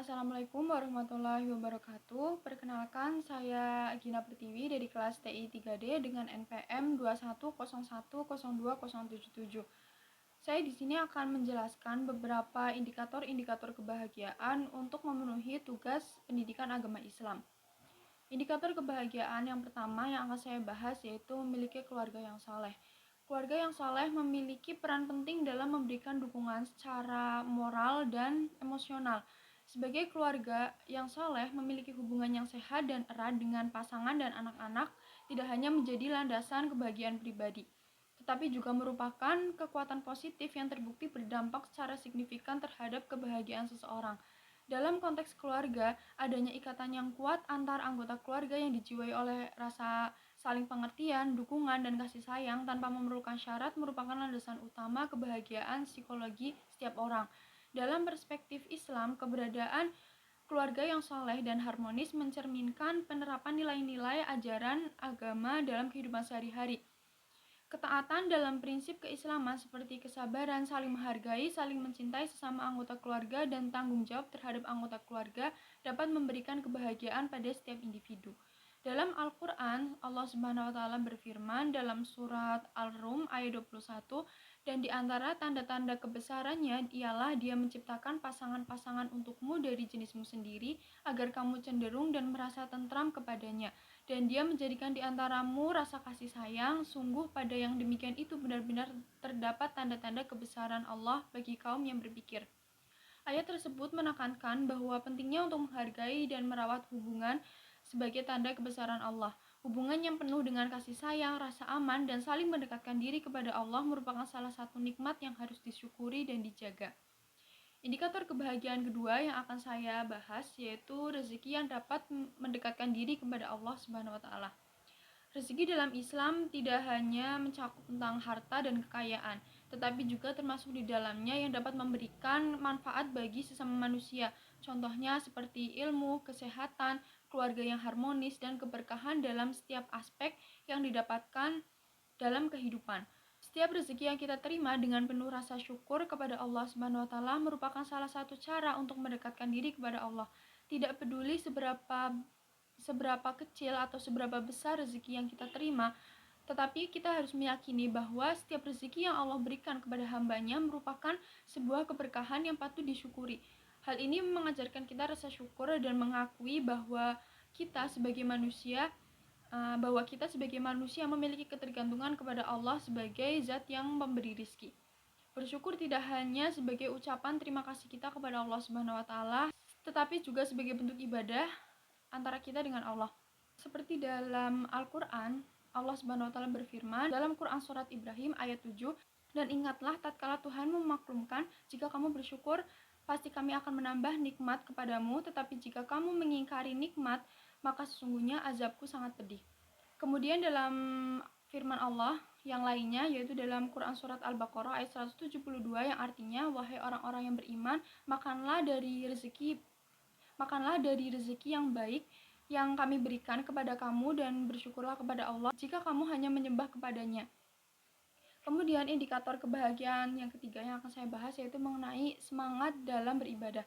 Assalamualaikum warahmatullahi wabarakatuh. Perkenalkan, saya Gina Pertiwi dari kelas TI 3D dengan NPM 2101020077. Saya di sini akan menjelaskan beberapa indikator-indikator kebahagiaan untuk memenuhi tugas pendidikan agama Islam. Indikator kebahagiaan yang pertama yang akan saya bahas yaitu memiliki keluarga yang saleh. Keluarga yang saleh memiliki peran penting dalam memberikan dukungan secara moral dan emosional. Sebagai keluarga yang saleh memiliki hubungan yang sehat dan erat dengan pasangan dan anak-anak, tidak hanya menjadi landasan kebahagiaan pribadi, tetapi juga merupakan kekuatan positif yang terbukti berdampak secara signifikan terhadap kebahagiaan seseorang. Dalam konteks keluarga, adanya ikatan yang kuat antar anggota keluarga yang dijiwai oleh rasa saling pengertian, dukungan, dan kasih sayang tanpa memerlukan syarat merupakan landasan utama kebahagiaan psikologi setiap orang. Dalam perspektif Islam, keberadaan keluarga yang saleh dan harmonis mencerminkan penerapan nilai-nilai ajaran agama dalam kehidupan sehari-hari. Ketaatan dalam prinsip keislaman seperti kesabaran, saling menghargai, saling mencintai sesama anggota keluarga, dan tanggung jawab terhadap anggota keluarga dapat memberikan kebahagiaan pada setiap individu. Dalam Al-Quran, Allah Subhanahu wa Ta'ala berfirman dalam surat Al-Rum ayat 21, dan di antara tanda-tanda kebesarannya ialah Dia menciptakan pasangan-pasangan untukmu dari jenismu sendiri agar kamu cenderung dan merasa tentram kepadanya, dan Dia menjadikan di antaramu rasa kasih sayang. Sungguh pada yang demikian itu benar-benar terdapat tanda-tanda kebesaran Allah bagi kaum yang berpikir. Ayat tersebut menekankan bahwa pentingnya untuk menghargai dan merawat hubungan sebagai tanda kebesaran Allah. Hubungan yang penuh dengan kasih sayang, rasa aman, dan saling mendekatkan diri kepada Allah merupakan salah satu nikmat yang harus disyukuri dan dijaga. Indikator kebahagiaan kedua yang akan saya bahas yaitu rezeki yang dapat mendekatkan diri kepada Allah Subhanahu wa Ta'ala. Rezeki dalam Islam tidak hanya mencakup tentang harta dan kekayaan, tetapi juga termasuk di dalamnya yang dapat memberikan manfaat bagi sesama manusia. Contohnya seperti ilmu, kesehatan, keluarga yang harmonis, dan keberkahan dalam setiap aspek yang didapatkan dalam kehidupan. Setiap rezeki yang kita terima dengan penuh rasa syukur kepada Allah Subhanahu wa Ta'ala merupakan salah satu cara untuk mendekatkan diri kepada Allah. Tidak peduli seberapa kecil atau seberapa besar rezeki yang kita terima, tetapi kita harus meyakini bahwa setiap rezeki yang Allah berikan kepada hambanya merupakan sebuah keberkahan yang patut disyukuri. Hal ini mengajarkan kita rasa syukur dan mengakui bahwa kita sebagai manusia memiliki ketergantungan kepada Allah sebagai zat yang memberi rizki. Bersyukur tidak hanya sebagai ucapan terima kasih kita kepada Allah Subhanahu wa Ta'ala, tetapi juga sebagai bentuk ibadah antara kita dengan Allah. Seperti dalam Al-Quran, Allah Subhanahu wa Ta'ala berfirman dalam Quran surat Ibrahim ayat 7, dan ingatlah tatkala Tuhan memaklumkan, jika kamu bersyukur, pasti kami akan menambah nikmat kepadamu, tetapi jika kamu mengingkari nikmat, maka sesungguhnya azabku sangat pedih. Kemudian dalam firman Allah yang lainnya, yaitu dalam Quran surat Al-Baqarah ayat 172 yang artinya, wahai orang-orang yang beriman, makanlah dari rezeki yang baik yang kami berikan kepada kamu dan bersyukurlah kepada Allah jika kamu hanya menyembah kepadanya. Kemudian indikator kebahagiaan yang ketiga yang akan saya bahas yaitu mengenai semangat dalam beribadah.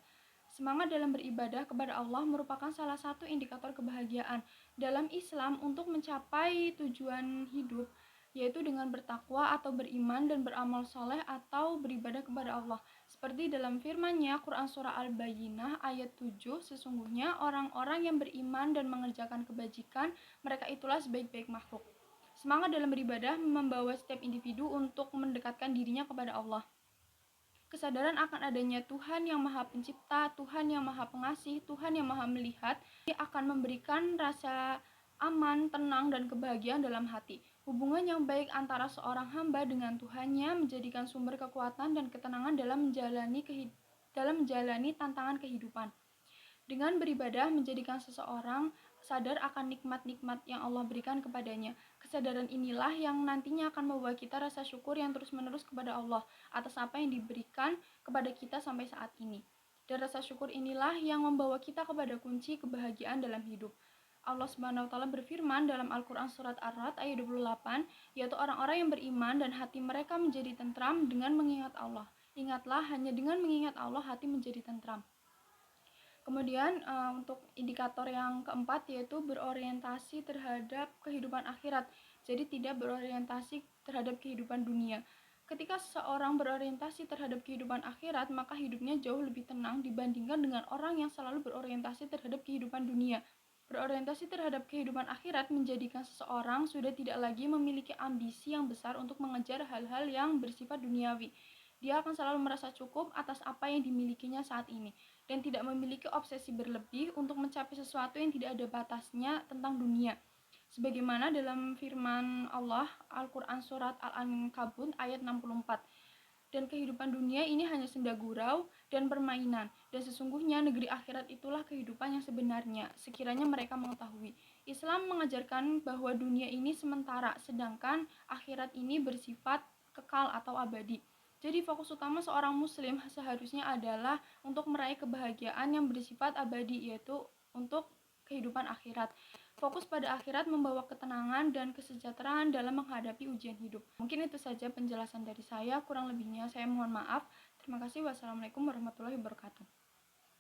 Semangat dalam beribadah kepada Allah merupakan salah satu indikator kebahagiaan dalam Islam untuk mencapai tujuan hidup, yaitu dengan bertakwa atau beriman dan beramal soleh atau beribadah kepada Allah. Seperti dalam firman-Nya Quran surah Al-Bayyinah ayat 7, sesungguhnya orang-orang yang beriman dan mengerjakan kebajikan, mereka itulah sebaik-baik makhluk. Semangat dalam beribadah membawa setiap individu untuk mendekatkan dirinya kepada Allah. Kesadaran akan adanya Tuhan yang Maha Pencipta, Tuhan yang Maha Pengasih, Tuhan yang Maha Melihat akan memberikan rasa aman, tenang, dan kebahagiaan dalam hati. Hubungan yang baik antara seorang hamba dengan Tuhannya menjadikan sumber kekuatan dan ketenangan dalam menjalani tantangan kehidupan. Dengan beribadah menjadikan seseorang sadar akan nikmat-nikmat yang Allah berikan kepadanya. Kesadaran inilah yang nantinya akan membawa kita rasa syukur yang terus-menerus kepada Allah atas apa yang diberikan kepada kita sampai saat ini. Dan rasa syukur inilah yang membawa kita kepada kunci kebahagiaan dalam hidup. Allah Subhanahu wa Ta'ala berfirman dalam Al-Quran surat Ar-Ra'd ayat 28, yaitu orang-orang yang beriman dan hati mereka menjadi tentram dengan mengingat Allah. Ingatlah, hanya dengan mengingat Allah hati menjadi tentram. Kemudian untuk indikator yang keempat yaitu berorientasi terhadap kehidupan akhirat. Jadi tidak berorientasi terhadap kehidupan dunia. Ketika seseorang berorientasi terhadap kehidupan akhirat, maka hidupnya jauh lebih tenang dibandingkan dengan orang yang selalu berorientasi terhadap kehidupan dunia. Berorientasi terhadap kehidupan akhirat menjadikan seseorang sudah tidak lagi memiliki ambisi yang besar untuk mengejar hal-hal yang bersifat duniawi. Dia akan selalu merasa cukup atas apa yang dimilikinya saat ini dan tidak memiliki obsesi berlebih untuk mencapai sesuatu yang tidak ada batasnya tentang dunia. Sebagaimana dalam firman Allah Al-Quran Surat Al-Ankabut ayat 64. Dan kehidupan dunia ini hanya senda gurau dan permainan, dan sesungguhnya negeri akhirat itulah kehidupan yang sebenarnya, sekiranya mereka mengetahui. Islam mengajarkan bahwa dunia ini sementara, sedangkan akhirat ini bersifat kekal atau abadi. Jadi fokus utama seorang muslim seharusnya adalah untuk meraih kebahagiaan yang bersifat abadi, yaitu untuk kehidupan akhirat. Fokus pada akhirat membawa ketenangan dan kesejahteraan dalam menghadapi ujian hidup. Mungkin itu saja penjelasan dari saya, kurang lebihnya saya mohon maaf. Terima kasih. Wassalamualaikum warahmatullahi wabarakatuh.